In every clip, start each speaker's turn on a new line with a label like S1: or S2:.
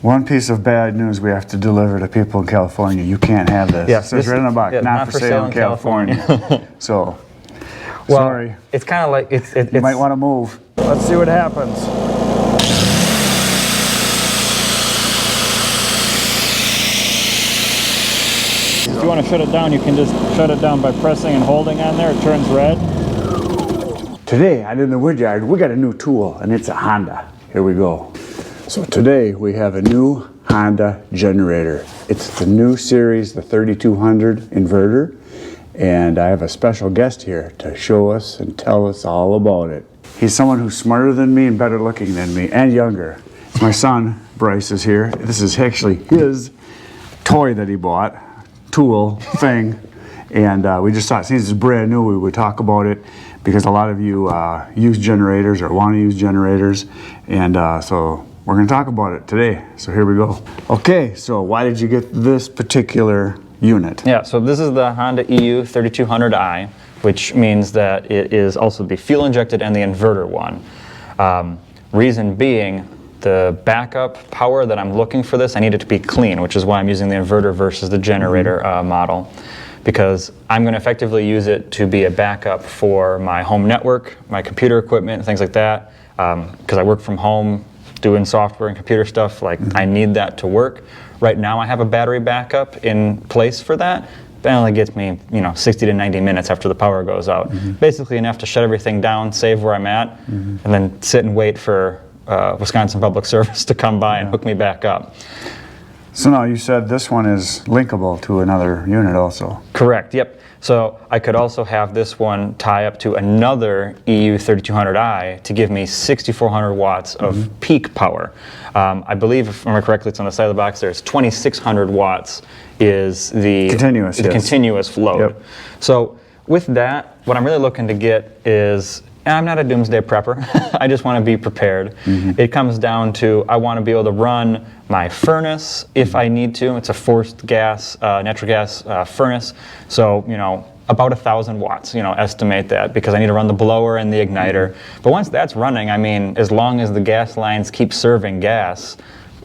S1: One piece of bad news we have to deliver to people in California. You can't have this.
S2: Yeah,
S1: it says right in the box, not for sale in California. So,
S2: well,
S1: sorry.
S2: It's kind of like,
S1: you might want to move. Let's see what happens.
S3: If you want to shut it down, you can just shut it down by pressing and holding on there. It turns red.
S1: Today, out in the wood yard, we got a new tool, and it's a Honda. Here we go. So today, we have a new Honda generator. It's the new series, the 3200 inverter. And I have a special guest here to show us and tell us all about it. He's someone who's smarter than me and better looking than me, and younger. It's my son, Bryce, is here. This is actually his toy that he bought. Tool thing, and we just thought since it's brand new we would talk about it because a lot of you use generators or want to use generators, and so we're going to talk about it today. So here we go. Okay, so why did you get this particular unit?
S2: Yeah, so this is the Honda EU3200i, which means that it is also the fuel injected and the inverter one. Reason being, the backup power that I'm looking for this, I need it to be clean, which is why I'm using the inverter versus the generator model, because I'm going to effectively use it to be a backup for my home network, my computer equipment, things like that, because I work from home doing software and computer stuff. Like, I need that to work. Right now I have a battery backup in place for that. That only gets me, 60 to 90 minutes after the power goes out. Basically enough to shut everything down, save where I'm at, and then sit and wait for Wisconsin Public Service to come by and hook me back up.
S1: So now you said this one is linkable to another unit also.
S2: Correct, yep. So I could also have this one tie up to another EU3200i to give me 6,400 watts of peak power. I believe, if I remember correctly, it's on the side of the box, there's 2,600 watts is the continuous load. Yep. So with that, what I'm really looking to get is, I'm not a doomsday prepper. I just want to be prepared. It comes down to, I want to be able to run my furnace if I need to. It's a forced gas, natural gas furnace. So, about 1,000 watts, estimate that, because I need to run the blower and the igniter. But once that's running, I mean, as long as the gas lines keep serving gas,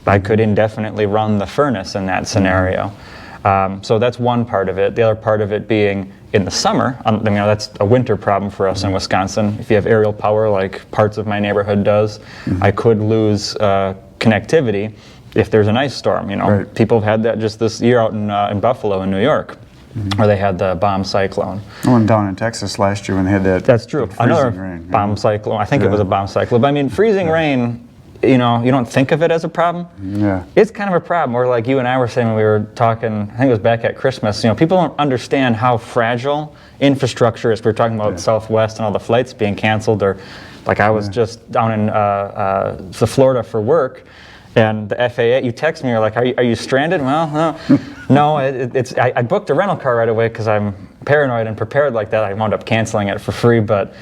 S2: I could indefinitely run the furnace in that scenario. So that's one part of it. The other part of it being in the summer, that's a winter problem for us in Wisconsin. If you have aerial power like parts of my neighborhood does, I could lose connectivity if there's an ice storm. People have had that just this year out in Buffalo in New York, where they had the bomb cyclone.
S1: One down in Texas last year when they had that.
S2: That's true. Another
S1: rain,
S2: bomb cyclone. I think it was a bomb cyclone. But I mean, freezing rain, you don't think of it as a problem.
S1: Yeah.
S2: It's kind of a problem. Or like you and I were saying when we were talking, I think it was back at Christmas, people don't understand how fragile infrastructure is. We were talking about Southwest and all the flights being canceled, or like I was just down in Florida for work, and the FAA, you text me, you're like, are you stranded? Well, no, I booked a rental car right away because I'm paranoid and prepared like that. I wound up canceling it for free, but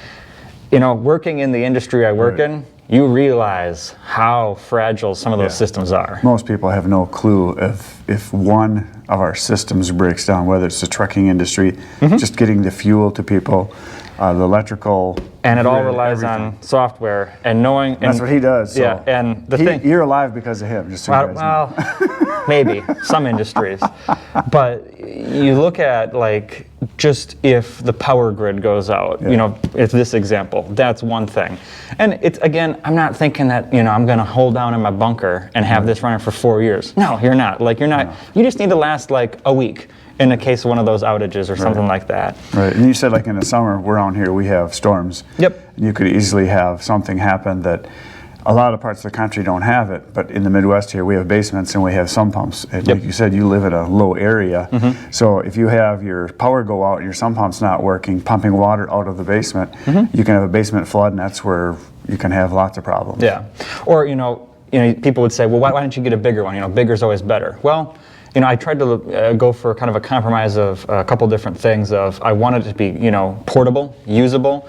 S2: working in the industry I work in, you realize how fragile some of those systems are.
S1: Most people have no clue if one of our systems breaks down, whether it's the trucking industry, just getting the fuel to people, the electrical.
S2: And it all relies on software and knowing. And
S1: that's what he does. So
S2: yeah, and the thing.
S1: You're alive because of him, just so you guys know.
S2: Maybe, some industries. But you look at, like, just if the power grid goes out, it's this example, that's one thing. And it's, again, I'm not thinking that, I'm going to hold down in my bunker and have this running for 4 years. No, you're not. Like, you're not. You just need to last, like, a week in the case of one of those outages or something like that.
S1: Right, and you said, like, in the summer, around here, we have storms.
S2: Yep.
S1: You could easily have something happen that a lot of parts of the country don't have it, but in the Midwest here, we have basements and we have sump pumps. And like you said, you live in a low area. So if you have your power go out and your sump pump's not working, pumping water out of the basement, you can have a basement flood, and that's where you can have lots of problems.
S2: Yeah. Or, people would say, well, why don't you get a bigger one? Bigger's always better. Well, you know, I tried to go for kind of a compromise of a couple different things. Of I wanted it to be, you know, portable, usable,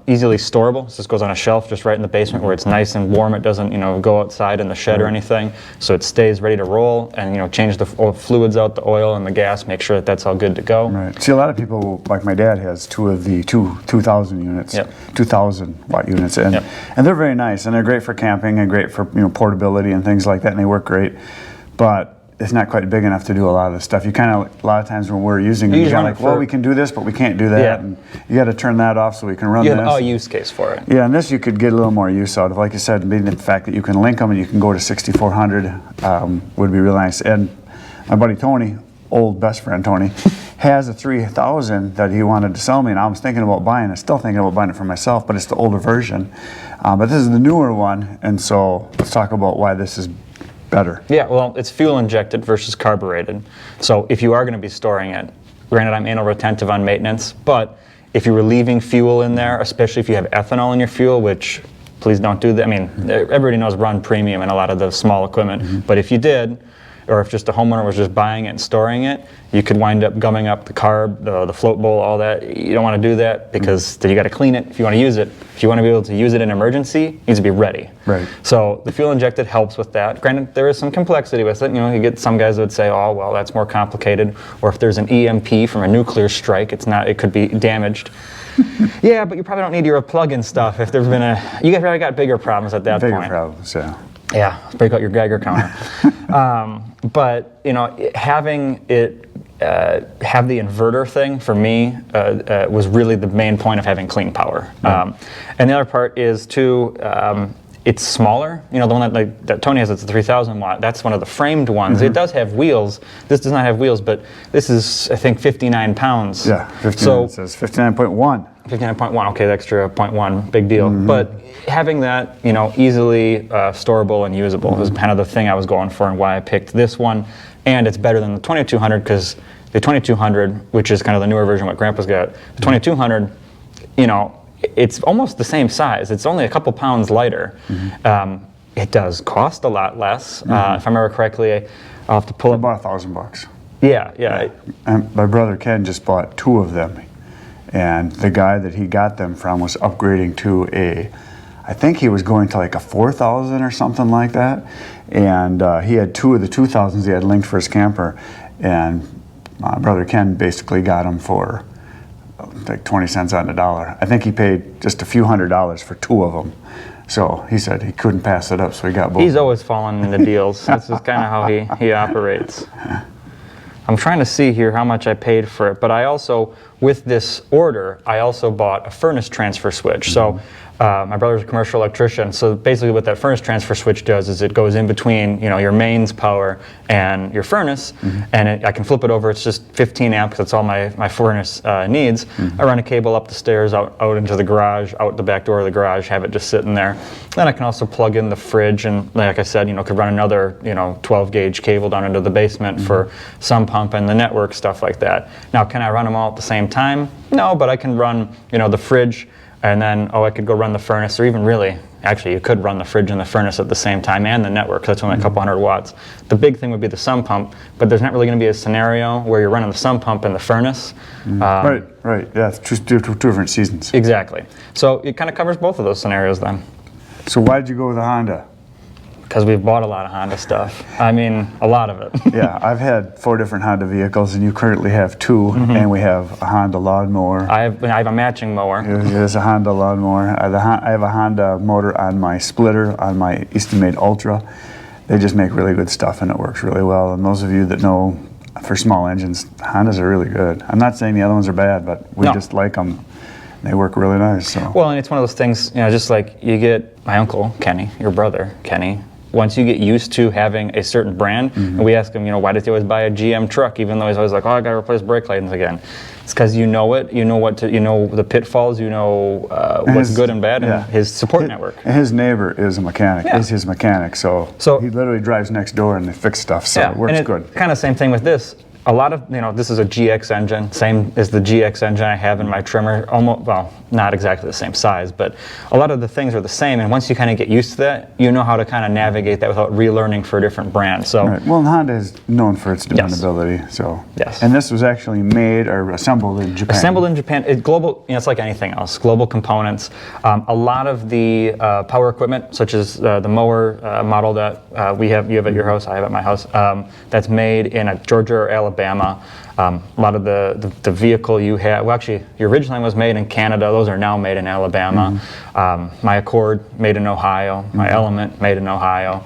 S2: easily storable. So this goes on a shelf just right in the basement where it's nice and warm. It doesn't, you know, go outside in the shed or anything. So it stays ready to roll, and, you know, change the fluids out, the oil and the gas, make sure that that's all good to go.
S1: Right. See, a lot of people, like my dad, has two of the 2000 units, 2000 watt units, and they're very nice, and they're great for camping and great for, you know, portability and things like that, and they work great. But it's not quite big enough to do a lot of the stuff. You kind of, a lot of times when we're using it, you're like, well, we can do this, but we can't do that. And you got to turn that off so we can run this.
S2: You have a use case for it.
S1: Yeah, and this you could get a little more use out of. Like you said, being the fact that you can link them and you can go to 6400 would be real nice. And my buddy Tony, old best friend Tony, has a 3000 that he wanted to sell me, and I was thinking about buying it. Still thinking about buying it for myself, but it's the older version. But this is the newer one, and so let's talk about why this is better.
S2: Yeah, well, it's fuel injected versus carbureted. So if you are going to be storing it, granted I'm anal retentive on maintenance, but if you were leaving fuel in there, especially if you have ethanol in your fuel, which please don't do that. I mean, everybody knows run premium in a lot of the small equipment, but if you did, or if just a homeowner was just buying it and storing it, you could wind up gumming up the carb, the float bowl, all that. You don't want to do that because then you got to clean it if you want to use it. If you want to be able to use it in emergency, it needs to be ready.
S1: Right.
S2: So the fuel injected helps with that. Granted, there is some complexity with it. You know, you get some guys that would say, oh, well, that's more complicated. Or if there's an EMP from a nuclear strike, it's not. It could be damaged. Yeah, but you probably don't need your plug-in stuff if there's been you probably got bigger problems at that point.
S1: Bigger problems, yeah.
S2: Yeah, break out your Geiger counter. But, you know, having it have the inverter thing for me was really the main point of having clean power. And the other part is too, it's smaller. You know, the one that Tony has, it's a 3000 watt. That's one of the framed ones. It does have wheels. This does not have wheels, but this is, I think, 59 pounds.
S1: Yeah, 59. So, it says 59.1.
S2: 59.1, okay, the extra 0.1, big deal. But having that, you know, easily storable and usable was kind of the thing I was going for and why I picked this one. And it's better than the 2200 because the 2200, which is kind of the newer version of what Grandpa's got, the 2200, you know, it's almost the same size. It's only a couple pounds lighter. It does cost a lot less. If I remember correctly, I'll have to pull up.
S1: About $1,000.
S2: Yeah.
S1: And my brother Ken just bought 2 of them. And the guy that he got them from was upgrading to I think he was going to like a 4000 or something like that. And he had 2 of the 2000s he had linked for his camper. And my brother Ken basically got them for like 20 cents on the dollar. I think he paid just a few $100s for 2 of them. So he said he couldn't pass it up, so he got both.
S2: He's always falling into deals. That's just kind of how he operates. I'm trying to see here how much I paid for it, but I also, with this order, I also bought a furnace transfer switch. So my brother's a commercial electrician, so basically what that furnace transfer switch does is it goes in between, you know, your mains power and your furnace, and I can flip it over. It's just 15 amp, because that's all my furnace needs. I run a cable up the stairs, out into the garage, out the back door of the garage, have it just sitting there. Then I can also plug in the fridge, and like I said, you know, could run another, you know, 12 gauge cable down into the basement for some pump and the network, stuff like that. Now, can I run them all at the same time? No, but I can run, you know, the fridge, and then, I could go run the furnace, or even really, actually, you could run the fridge and the furnace at the same time, and the network, because that's only a couple hundred watts. The big thing would be the sump pump, but there's not really going to be a scenario where you're running the sump pump and the furnace.
S1: Right, yeah, it's two different seasons.
S2: Exactly. So it kind of covers both of those scenarios then.
S1: So why did you go with the Honda?
S2: Because we've bought a lot of Honda stuff. I mean, a lot of it.
S1: Yeah, I've had 4 different Honda vehicles, and you currently have 2, and we have a Honda lawnmower.
S2: I have a matching mower.
S1: There's a Honda lawnmower. I have a Honda motor on my splitter, on my Easton-made Ultra. They just make really good stuff, and it works really well. And those of you that know, for small engines, Hondas are really good. I'm not saying the other ones are bad, but we just like them. They work really nice. So.
S2: Well, and it's one of those things, you know, just like you get my uncle, Kenny, your brother, Kenny. Once you get used to having a certain brand, and we ask him, you know, why does he always buy a GM truck, even though he's always like, oh, I got to replace brake lines again. It's because you know it, you know you know the pitfalls, you know what's good and bad, and his support network.
S1: And his neighbor is a mechanic, is his mechanic, so he literally drives next door and they fix stuff, so it works good.
S2: Kind of same thing with this. a lot of, this is a GX engine, same as the GX engine I have in my trimmer, almost, well, not exactly the same size, but a lot of the things are the same, and once you kind of get used to that, you know how to kind of navigate that without relearning for a different brand. So,
S1: right. Well, Honda is known for its dependability, so.
S2: Yes.
S1: And this was actually made or assembled in Japan.
S2: Assembled in Japan, global, it's like anything else, global components. A lot of the power equipment, such as the mower model that you have at your house, I have at my house, that's made in Georgia or Alabama. A lot of the vehicle you have, well, actually, your originally was made in Canada. Those are now made in Alabama. My Accord made in Ohio. My Element made in Ohio.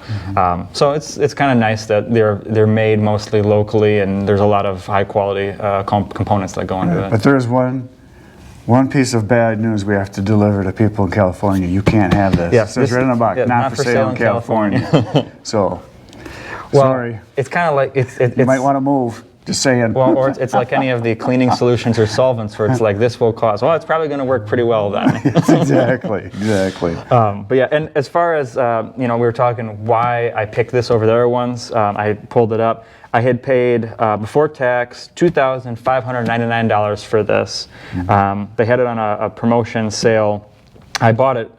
S2: So it's kind of nice that they're made mostly locally, and there's a lot of high quality components that go into it.
S1: But there's one piece of bad news we have to deliver to people in California. You can't have this.
S2: Yes,
S1: it says right in the box, not for sale in California. So, sorry.
S2: It's kind of like
S1: you might want to move. Just saying.
S2: Well, or it's like any of the cleaning solutions or solvents where it's like, this will cause, well, it's probably going to work pretty well then.
S1: Exactly.
S2: But yeah, and as far as, we were talking why I picked this over the other ones, I pulled it up. I had paid, before tax, $2,599 for this. They had it on a promotion sale. I bought it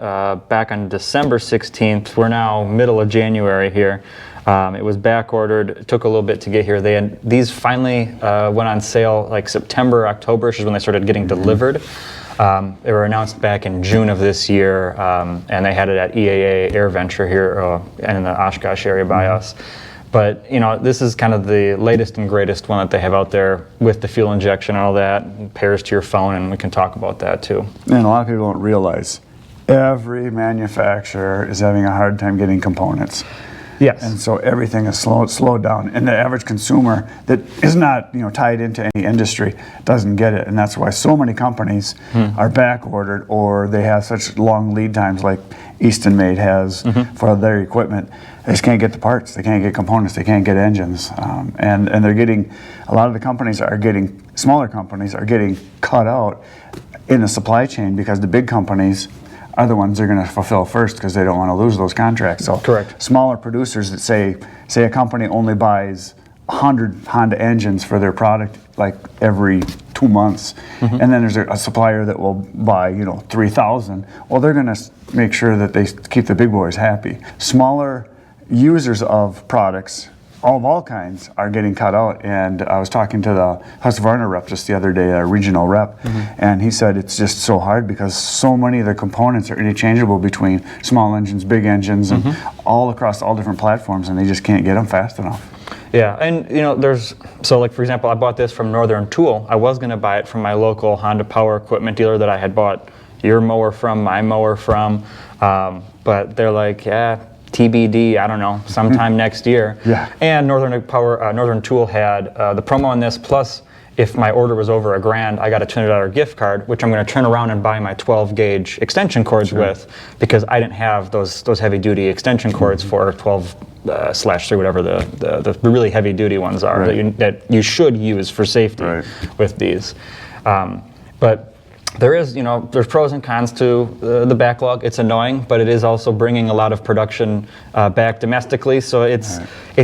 S2: back on December 16th. We're now middle of January here. It was back ordered. It took a little bit to get here. These finally went on sale like September, October, which is when they started getting delivered. They were announced back in June of this year, and they had it at EAA AirVenture here in the Oshkosh area by us. But this is kind of the latest and greatest one that they have out there with the fuel injection and all that. It pairs to your phone, and we can talk about that too.
S1: And a lot of people don't realize every manufacturer is having a hard time getting components.
S2: Yes.
S1: And so everything is slowed down, and the average consumer that is not tied into any industry doesn't get it, and that's why so many companies are back ordered, or they have such long lead times like Easton Made has for their equipment. They just can't get the parts, they can't get components, they can't get engines, and they're getting, a lot of the companies are getting, smaller companies are getting cut out in the supply chain because the big companies are the ones they're going to fulfill first because they don't want to lose those contracts. So
S2: correct.
S1: Smaller producers that say a company only buys 100 Honda engines for their product like every 2 months, and then there's a supplier that will buy 3,000. Well, they're going to make sure that they keep the big boys happy. Smaller users of products of all kinds are getting cut out, and I was talking to the Husqvarna rep just the other day, a regional rep, and he said it's just so hard because so many of the components are interchangeable between small engines, big engines, and all across all different platforms, and they just can't get them fast enough.
S2: Yeah, and so like for example, I bought this from Northern Tool. I was going to buy it from my local Honda power equipment dealer that I had bought your mower from, my mower from, but they're like, yeah, TBD, I don't know, sometime next year.
S1: Yeah.
S2: And Northern Tool had the promo on this, plus if my order was over $1,000, I got a $200 gift card, which I'm going to turn around and buy my 12 gauge extension cords with, because I didn't have those heavy duty extension cords for 12/3, whatever the really heavy duty ones are that you should use for safety with these. But there's pros and cons to the backlog. It's annoying, but it is also bringing a lot of production back domestically. So it's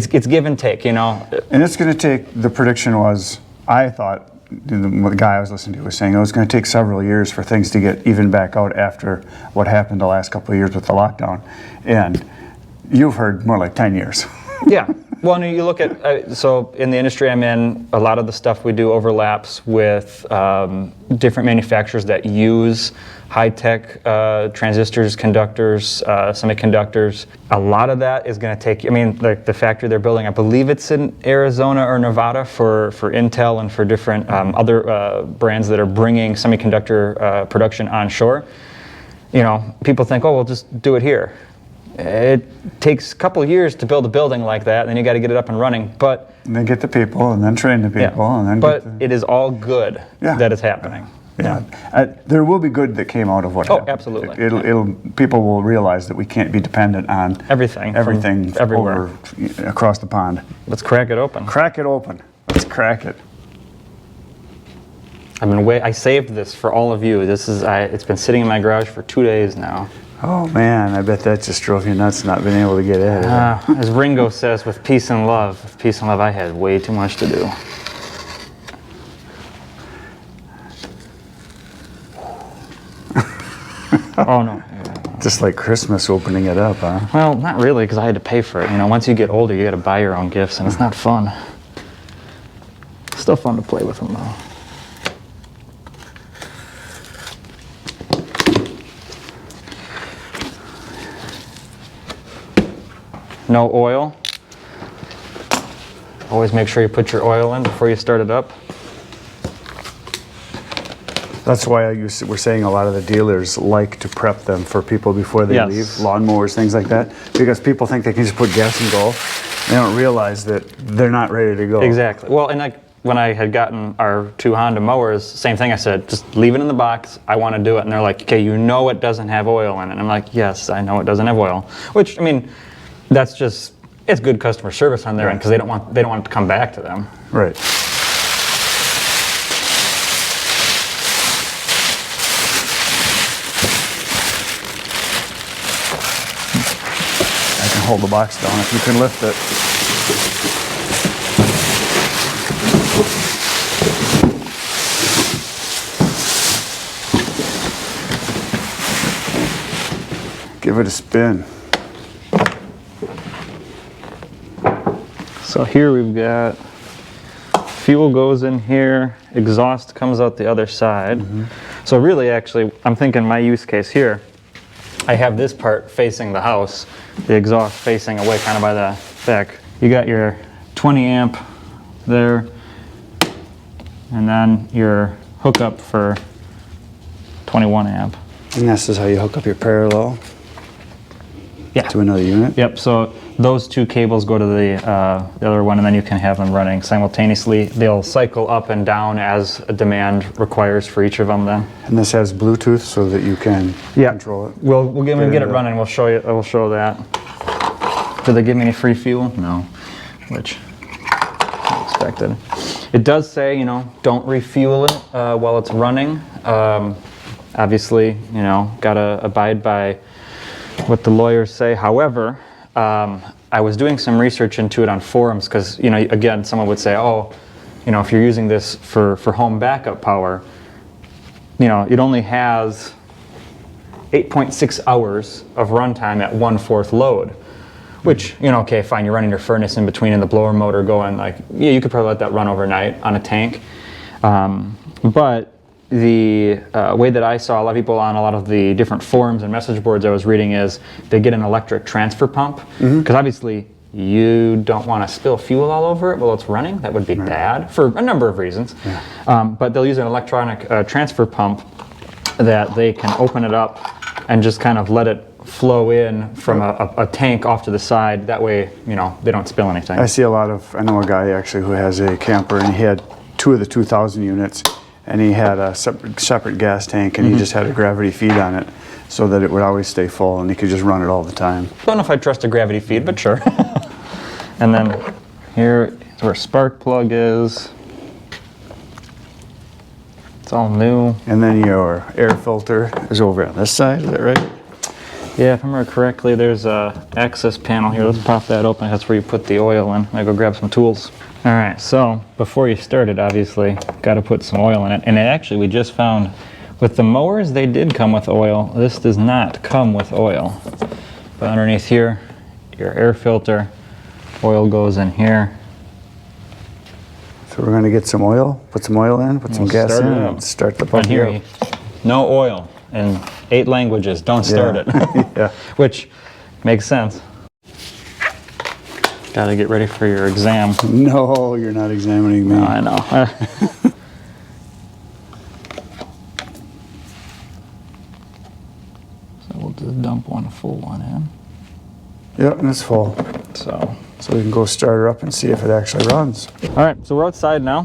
S2: give and take, And
S1: it's going to take, the prediction was, I thought, the guy I was listening to was saying it was going to take several years for things to get even back out after what happened the last couple of years with the lockdown. And you've heard more like 10 years.
S2: Yeah. Well, and you look at, so in the industry I'm in, a lot of the stuff we do overlaps with different manufacturers that use high-tech transistors, conductors, semiconductors. A lot of that is going to take, like the factory they're building, I believe it's in Arizona or Nevada for Intel and for different other brands that are bringing semiconductor production onshore. People think, oh, we'll just do it here. It takes a couple of years to build a building like that, and then you got to get it up and running. But
S1: and then get the people, and then train the people, and then.
S2: But it is all good that is happening.
S1: Yeah, there will be good that came out of what happened.
S2: Oh, absolutely.
S1: People will realize that we can't be dependent on
S2: everything
S1: everywhere across the pond.
S2: Let's crack it open.
S1: Crack it open. Let's crack it.
S2: I saved this for all of you. It's been sitting in my garage for 2 days now.
S1: Oh man, I bet that just drove you nuts not being able to get in.
S2: As Ringo says, with peace and love, I had way too much to do. Oh no.
S1: Just like Christmas opening it up, huh?
S2: Well, not really, because I had to pay for it. You know, once you get older, you got to buy your own gifts, and it's not fun. Still fun to play with them, though. No oil. Always make sure you put your oil in before you start it up.
S1: That's why we're saying a lot of the dealers like to prep them for people before they leave, lawnmowers, things like that, because people think they can just put gas and go. They don't realize that they're not ready to go.
S2: Exactly. Well, and like when I had gotten our 2 Honda mowers, same thing. I said, just leave it in the box. I want to do it. And they're like, okay, you know it doesn't have oil in it. And I'm like, yes, I know it doesn't have oil. Which, I mean, that's just, it's good customer service on their end because they don't want it to come back to them.
S1: Right. I can hold the box down if you can lift it. Give it a spin.
S2: So here we've got fuel goes in here, exhaust comes out the other side. So really, actually, I'm thinking my use case here, I have this part facing the house, the exhaust facing away kind of by the back. You got your 20 amp there, and then your hookup for 21 amp.
S1: And this is how you hook up your parallel to another unit?
S2: Yep, so those 2 cables go to the other one, and then you can have them running simultaneously. They'll cycle up and down as a demand requires for each of them then.
S1: And this has Bluetooth so that you can control it?
S2: We'll get it running. We'll show you. We'll show that. Do they give me any free fuel? No, which I expected. It does say, you know, don't refuel it while it's running. Obviously, you know, gotta abide by what the lawyers say. However, I was doing some research into it on forums because, you know, again, someone would say, oh, you know, if you're using this for home backup power, you know, it only has 8.6 hours of runtime at 1/4 load, which, you know, okay, fine, you're running your furnace in between and the blower motor going, like, yeah, you could probably let that run overnight on a tank. But the way that I saw a lot of people on a lot of the different forums and message boards I was reading is they get an electric transfer pump, because obviously you don't want to spill fuel all over it while it's running. That would be bad for a number of reasons. But they'll use an electronic transfer pump that they can open it up and just kind of let it flow in from a tank off to the side. That way, you know, they don't spill anything.
S1: I see a lot of, I know a guy actually who has a camper, and he had 2 of the 2000 units, and he had a separate gas tank, and he just had a gravity feed on it so that it would always stay full and he could just run it all the time.
S2: Don't know if I trust a gravity feed, but sure. And then here is where spark plug is. It's all new.
S1: And then your air filter is over on this side, is that right?
S2: Yeah, if I remember correctly, there's a access panel here. Let's pop that open. That's where you put the oil in. I go grab some tools. All right, so before you start it, obviously, got to put some oil in it. And actually, we just found with the mowers, they did come with oil. This does not come with oil. But underneath here, your air filter, oil goes in here.
S1: So we're going to get some oil, put some oil in, put some gas in, and start the pump.
S2: Here, no oil in 8 languages. Don't start it.
S1: Yeah.
S2: Which makes sense. Got to get ready for your exam.
S1: No, you're not examining me.
S2: No, I know. So we'll just dump one full one in.
S1: Yep, and it's full. So we can go start her up and see if it actually runs.
S2: All right, so we're outside now.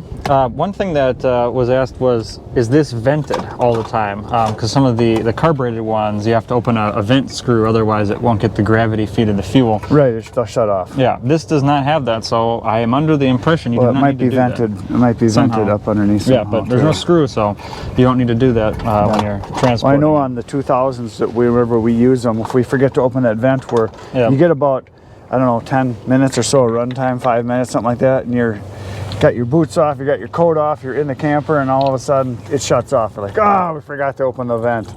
S2: One thing that was asked was, is this vented all the time? Because some of the carbureted ones, you have to open a vent screw, otherwise it won't get the gravity feed of the fuel.
S1: Right, it'll shut off.
S2: Yeah, this does not have that, so I am under the impression you do not need to do that.
S1: It might be vented up underneath somehow.
S2: Yeah, but there's no screw, so you don't need to do that when you're transporting.
S1: Well, I know on the 2000s that wherever we use them, if we forget to open that vent, where you get about, I don't know, 10 minutes or so run time, 5 minutes, something like that, and you're got your boots off, you got your coat off, you're in the camper, and all of a sudden it shuts off. You're like, oh, we forgot to open the vent.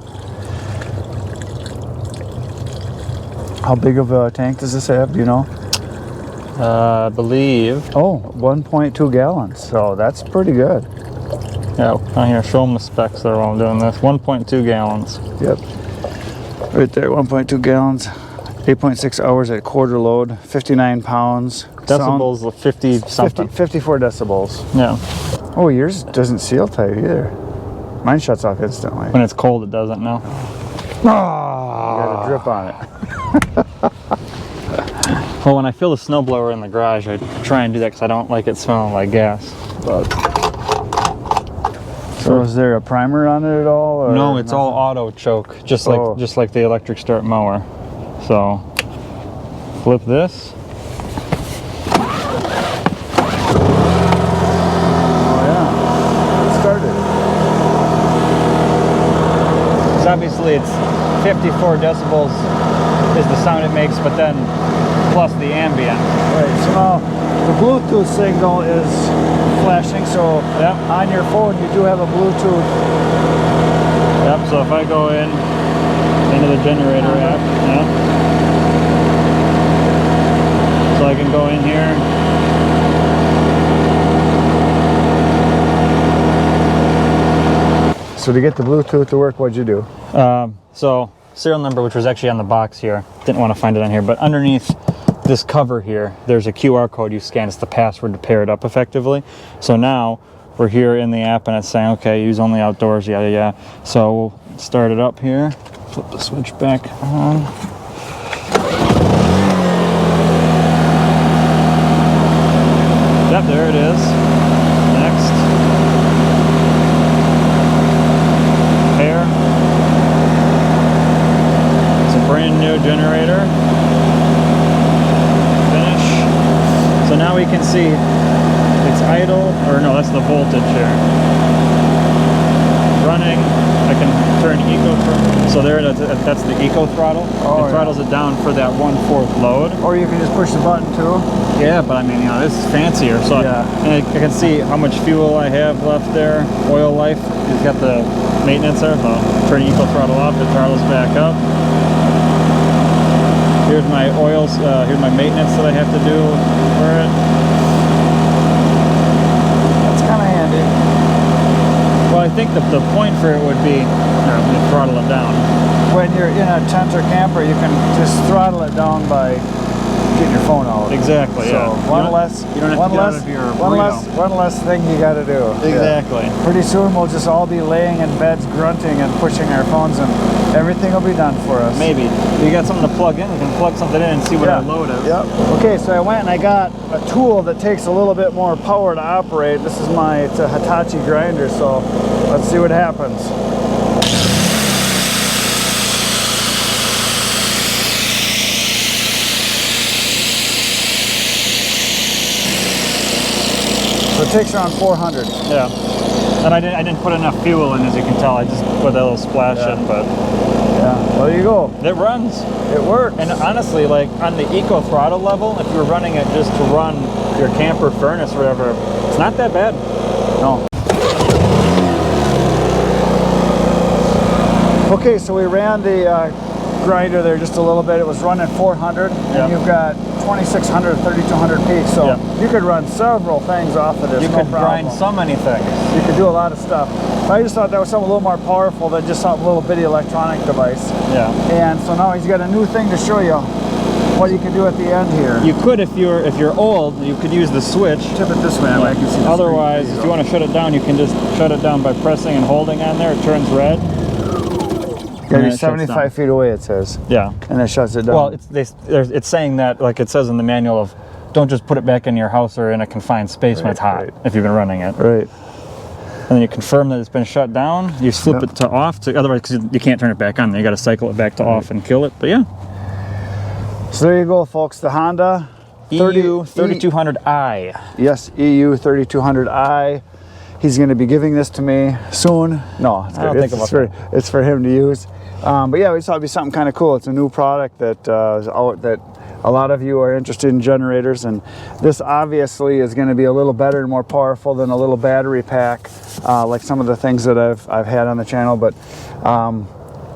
S1: How big of a tank does this have? Do you know?
S3: I believe.
S1: Oh, 1.2 gallons. So that's pretty good.
S3: Yeah, I'm here. Show them the specs there while I'm doing this. 1.2 gallons.
S1: Yep. Right there, 1.2 gallons. 8.6 hours at quarter load. 59 pounds.
S3: Decibels of 50 something.
S1: 54 decibels.
S3: Yeah.
S1: Oh, yours doesn't seal tight either. Mine shuts off instantly.
S3: When it's cold, it doesn't. No.
S1: Got a drip on it.
S3: Well, when I feel the snowblower in the garage, I try and do that because I don't like it smelling like gas. But
S1: so is there a primer on it at all? Or
S3: no, it's
S1: nothing?
S3: all auto choke, just like the electric start mower. So flip this.
S1: Oh yeah, it started.
S3: Because obviously it's 54 decibels is the sound it makes, but then plus the ambient.
S1: Right, so now the Bluetooth signal is flashing, so
S3: Yep.
S1: on your phone you do have a Bluetooth.
S3: Yep, so if I go into the generator app, yeah. So I can go in here.
S1: So to get the Bluetooth to work, what'd you do?
S3: So serial number, which was actually on the box here, didn't want to find it on here, but underneath this cover here, there's a QR code you scan. It's the password to pair it up effectively. So now we're here in the app and it's saying, okay, use only outdoors, yada yada. So we'll start it up here, flip the switch back on. Yep, there it is. Next. Pair. It's a brand new generator. Finish. So now we can see it's idle, or no, that's the voltage here. Running. I can turn eco throttle. So there, that's the eco throttle.
S1: Oh,
S3: it throttles it down for that 1/4 load.
S1: Or you can just push the button too.
S3: Yeah, but I mean, this is fancier. So
S1: Yeah.
S3: and I can see how much fuel I have left there. Oil life. It's got the maintenance there. So turn eco throttle off. It throttles back up. Here's my oils. Here's my maintenance that I have to do for it.
S1: That's kind of handy.
S3: Well, I think the point for it would be let me throttle it down.
S1: When you're in a tent or camper, you can just throttle it down by getting your phone out.
S3: Exactly.
S1: So
S3: Yeah.
S1: one less thing you got to do.
S3: Exactly.
S1: Yeah. Pretty soon we'll just all be laying in beds, grunting and pushing our phones, and everything will be done for us.
S3: Maybe. You got something to plug in. You can plug something in and see what our load is.
S1: Yep. Okay, so I went and I got a tool that takes a little bit more power to operate. It's a Hitachi grinder, so let's see what happens. So it takes around 400.
S3: Yeah. And I didn't put enough fuel in, as you can tell. I just put a little splash in, but
S1: Yeah, well, there you go.
S3: it runs.
S1: It works.
S3: And honestly, like on the eco throttle level, if you're running it just to run your camper furnace or whatever, it's not that bad.
S1: No. Okay, so we ran the grinder there just a little bit. It was running 400, and
S3: Yep.
S1: you've got 2600, 3200 peak, so
S3: Yep.
S1: you could run several things off of this.
S3: You
S1: no
S3: could
S1: problem.
S3: grind so many things.
S1: You could do a lot of stuff. I just thought that was something a little more powerful than just some little bitty electronic device.
S3: Yeah.
S1: And so now he's got a new thing to show you what you can do at the end here.
S3: You could, if you're old, you could use the switch.
S1: Tip it this way, I can see the
S3: Otherwise,
S1: screen.
S3: if you want to shut it down, you can just shut it down by pressing and holding on there. It turns red.
S1: Gotta
S3: and
S1: be
S3: then it shuts
S1: 75
S3: down.
S1: feet away, it says.
S3: Yeah.
S1: And it shuts it down.
S3: Well, it's saying that, like it says in the manual, of don't just put it back in your house or in a confined space when it's hot,
S1: right.
S3: if you've been running it.
S1: Right.
S3: And then you confirm that it's been shut down. You flip it to off, otherwise because you can't turn it back on. You got to cycle it back to off and kill it. But yeah.
S1: So there you go, folks. The Honda
S3: EU3200i.
S1: Yes, EU3200i. He's going to be giving this to me soon. No, it's,
S3: I don't think about
S1: it's for him to use. But yeah, we thought it'd be something kind of cool. It's a new product that is out, that a lot of you are interested in generators, and this obviously is going to be a little better and more powerful than a little battery pack, like some of the things that I've had on the channel. But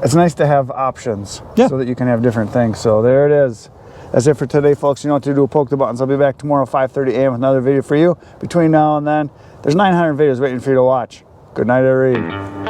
S1: it's nice to have options
S3: Yeah.
S1: so that you can have different things. So there it is. That's it for today, folks. You know what to do. Poke the buttons. I'll be back tomorrow, 5:30 a.m. with another video for you. Between now and then, there's 900 videos waiting for you to watch. Good night, everybody.